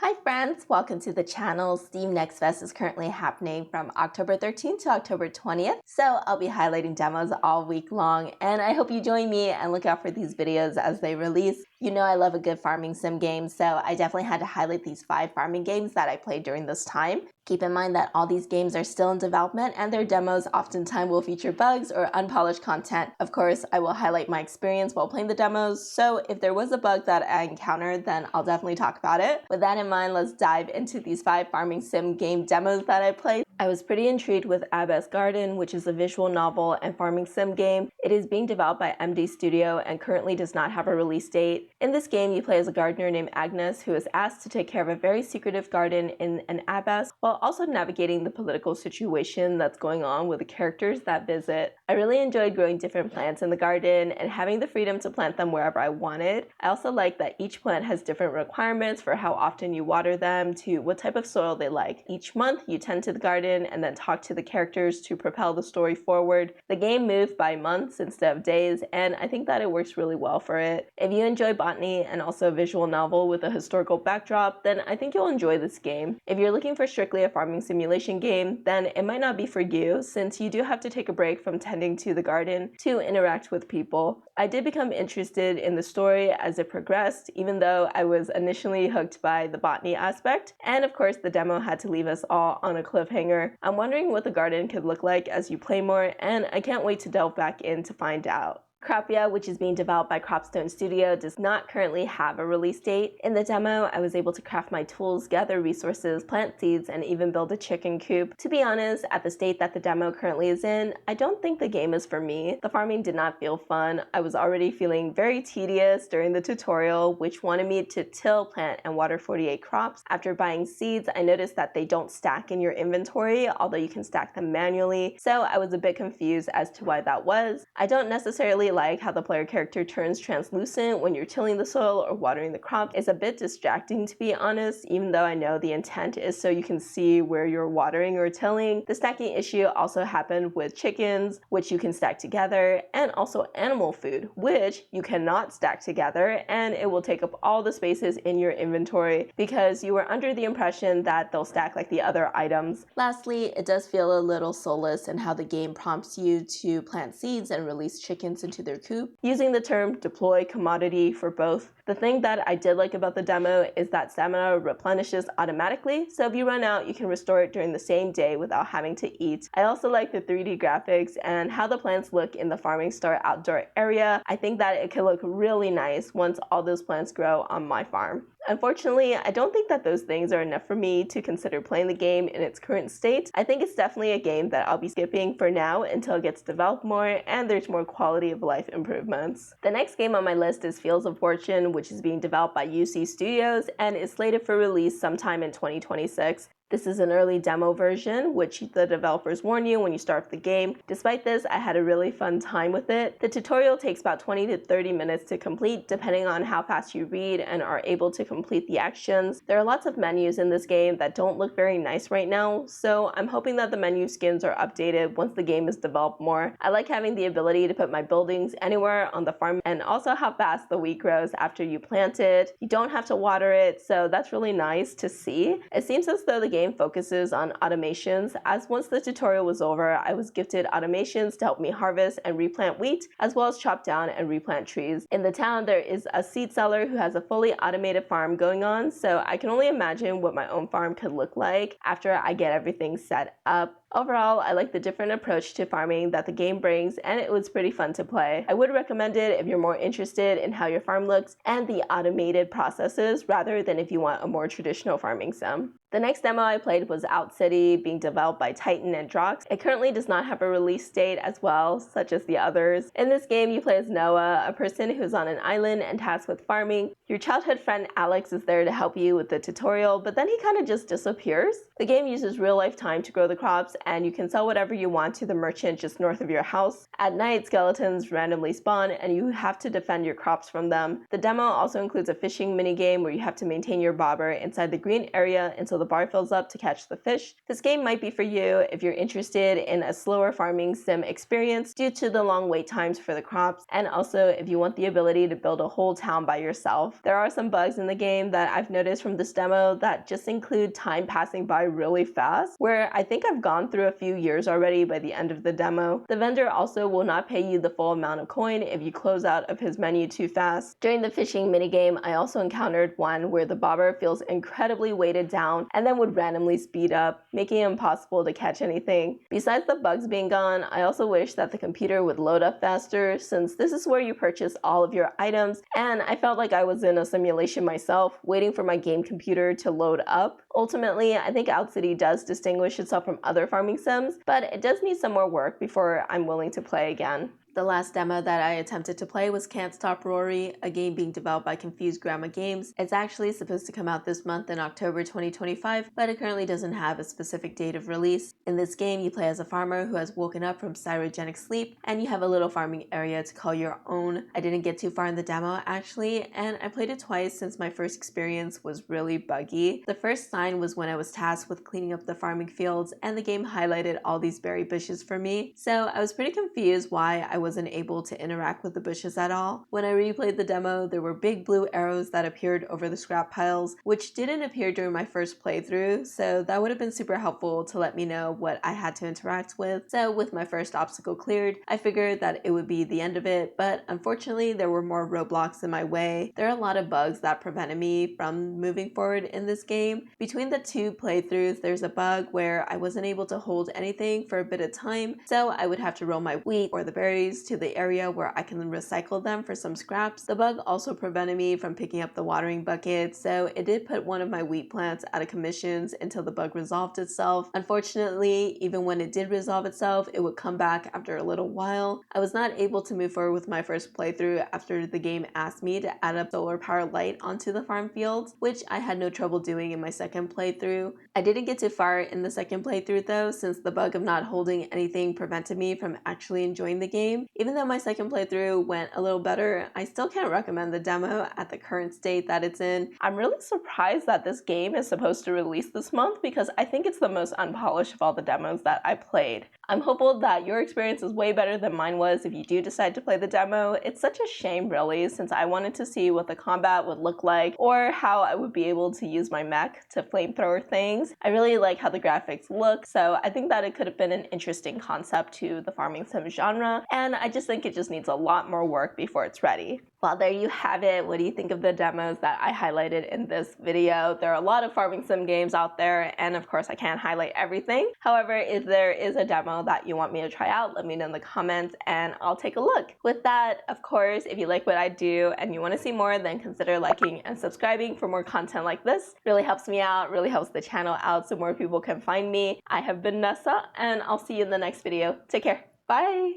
Hi friends, welcome to the channel. Steam Next Fest is currently happening from October 13th to October 20th, so I'll be highlighting demos all week long, and I hope you join me and look out for these videos as they release. You know I love a good farming sim game, so I definitely had to highlight these 5 farming games that I played during this time. Keep in mind that all these games are still in development and their demos oftentimes will feature bugs or unpolished content. Of course, I will highlight my experience while playing the demos, so if there was a bug that I encountered, then I'll definitely talk about it. With that in mind, let's dive into these 5 farming sim game demos that I played. I was pretty intrigued with Abbess Garden, which is a visual novel and farming sim game. It is being developed by MD Studio and currently does not have a release date. In this game, you play as a gardener named Agnes who is asked to take care of a very secretive garden in an abbess while also navigating the political situation that's going on with the characters that visit. I really enjoyed growing different plants in the garden and having the freedom to plant them wherever I wanted. I also like that each plant has different requirements for how often you water them to what type of soil they like. Each month, you tend to the garden and then talk to the characters to propel the story forward. The game moved by months instead of days, and I think that it works really well for it. If you enjoy botany and also a visual novel with a historical backdrop, then I think you'll enjoy this game. If you're looking for strictly a farming simulation game, then it might not be for you, since you do have to take a break from tending to the garden to interact with people. I did become interested in the story as it progressed, even though I was initially hooked by the botany aspect, and of course the demo had to leave us all on a cliffhanger. I'm wondering what the garden could look like as you play more, and I can't wait to delve back in to find out. Cropia, which is being developed by Cropstone Studio, does not currently have a release date. In the demo, I was able to craft my tools, gather resources, plant seeds, and even build a chicken coop. To be honest, at the state that the demo currently is in, I don't think the game is for me. The farming did not feel fun. I was already feeling very tedious during the tutorial, which wanted me to till, plant, and water 48 crops. After buying seeds, I noticed that they don't stack in your inventory, although you can stack them manually, so I was a bit confused as to why that was. I don't necessarily like how the player character turns translucent when you're tilling the soil or watering the crop. It's a bit distracting, to be honest, even though I know the intent is so you can see where you're watering or tilling. The stacking issue also happened with chickens, which you can stack together, and also animal food, which you cannot stack together, and it will take up all the spaces in your inventory because you were under the impression that they'll stack like the other items. Lastly, it does feel a little soulless in how the game prompts you to plant seeds and release chickens into their coop, using the term deploy commodity for both. The thing that I did like about the demo is that stamina replenishes automatically, so if you run out, you can restore it during the same day without having to eat. I also like the 3D graphics and how the plants look in the Farming Star outdoor area. I think that it could look really nice once all those plants grow on my farm. Unfortunately, I don't think that those things are enough for me to consider playing the game in its current state. I think it's definitely a game that I'll be skipping for now until it gets developed more and there's more quality of life improvements. The next game on my list is Fields of Fortune, which is being developed by UC Studios and is slated for release sometime in 2026. This is an early demo version, which the developers warn you when you start the game. Despite this, I had a really fun time with it. The tutorial takes about 20 to 30 minutes to complete, depending on how fast you read and are able to complete the actions. There are lots of menus in this game that don't look very nice right now, so I'm hoping that the menu skins are updated once the game is developed more. I like having the ability to put my buildings anywhere on the farm, and also how fast the wheat grows after you plant it. You don't have to water it, so that's really nice to see. It seems as though the game focuses on automations, as once the tutorial was over, I was gifted automations to help me harvest and replant wheat, as well as chop down and replant trees. In the town, there is a seed seller who has a fully automated farm going on, so I can only imagine what my own farm could look like after I get everything set up. Overall, I like the different approach to farming that the game brings, and it was pretty fun to play. I would recommend it if you're more interested in how your farm looks and the automated processes rather than if you want a more traditional farming sim. The next demo I played was Outcity, being developed by Titan and Drox. It currently does not have a release date as well, such as the others. In this game, you play as Noah, a person who's on an island and tasked with farming. Your childhood friend Alex is there to help you with the tutorial, but then he kind of just disappears. The game uses real-life time to grow the crops, and you can sell whatever you want to the merchant just north of your house. At night, skeletons randomly spawn and you have to defend your crops from them. The demo also includes a fishing minigame where you have to maintain your bobber inside the green area until the bar fills up to catch the fish. This game might be for you if you're interested in a slower farming sim experience due to the long wait times for the crops, and also if you want the ability to build a whole town by yourself. There are some bugs in the game that I've noticed from this demo that just include time passing by really fast, where I think I've gone through a few years already by the end of the demo. The vendor also will not pay you the full amount of coin if you close out of his menu too fast. During the fishing minigame, I also encountered one where the bobber feels incredibly weighted down and then would randomly speed up, making it impossible to catch anything. Besides the bugs being gone, I also wish that the computer would load up faster, since this is where you purchase all of your items, and I felt like I was in a simulation myself, waiting for my game computer to load up. Ultimately, I think Outcity does distinguish itself from other farming sims, but it does need some more work before I'm willing to play again. The last demo that I attempted to play was Can't Stop Rory, a game being developed by Confused Grandma Games. It's actually supposed to come out this month in October 2025, but it currently doesn't have a specific date of release. In this game, you play as a farmer who has woken up from cryogenic sleep, and you have a little farming area to call your own. I didn't get too far in the demo actually, and I played it twice since my first experience was really buggy. The first sign was when I was tasked with cleaning up the farming fields, and the game highlighted all these berry bushes for me, so I was pretty confused why I wasn't able to interact with the bushes at all. When I replayed the demo, there were big blue arrows that appeared over the scrap piles, which didn't appear during my first playthrough, so that would have been super helpful to let me know what I had to interact with. So with my first obstacle cleared, I figured that it would be the end of it, but unfortunately there were more roadblocks in my way. There are a lot of bugs that prevented me from moving forward in this game. Between the two playthroughs, there's a bug where I wasn't able to hold anything for a bit of time, so I would have to roll my wheat or the berries to the area where I can recycle them for some scraps. The bug also prevented me from picking up the watering bucket, so it did put one of my wheat plants out of commissions until the bug resolved itself. Unfortunately, even when it did resolve itself, it would come back after a little while. I was not able to move forward with my first playthrough after the game asked me to add a solar power light onto the farm fields, which I had no trouble doing in my second playthrough. I didn't get too far in the second playthrough though, since the bug of not holding anything prevented me from actually enjoying the game. Even though my second playthrough went a little better, I still can't recommend the demo at the current state that it's in. I'm really surprised that this game is supposed to release this month because I think it's the most unpolished of all the demos that I played. I'm hopeful that your experience is way better than mine was if you do decide to play the demo. It's such a shame really, since I wanted to see what the combat would look like or how I would be able to use my mech to flamethrower things. I really like how the graphics look, so I think that it could have been an interesting concept to the farming sim genre, and I just think it just needs a lot more work before it's ready. Well, there you have it. What do you think of the demos that I highlighted in this video? There are a lot of farming sim games out there, and of course I can't highlight everything. However, if there is a demo that you want me to try out, let me know in the comments and I'll take a look. With that, of course, if you like what I do and you want to see more, then consider liking and subscribing for more content like this. It really helps me out, really helps the channel out so more people can find me. I have been Nessa, and I'll see you in the next video. Take care. Bye!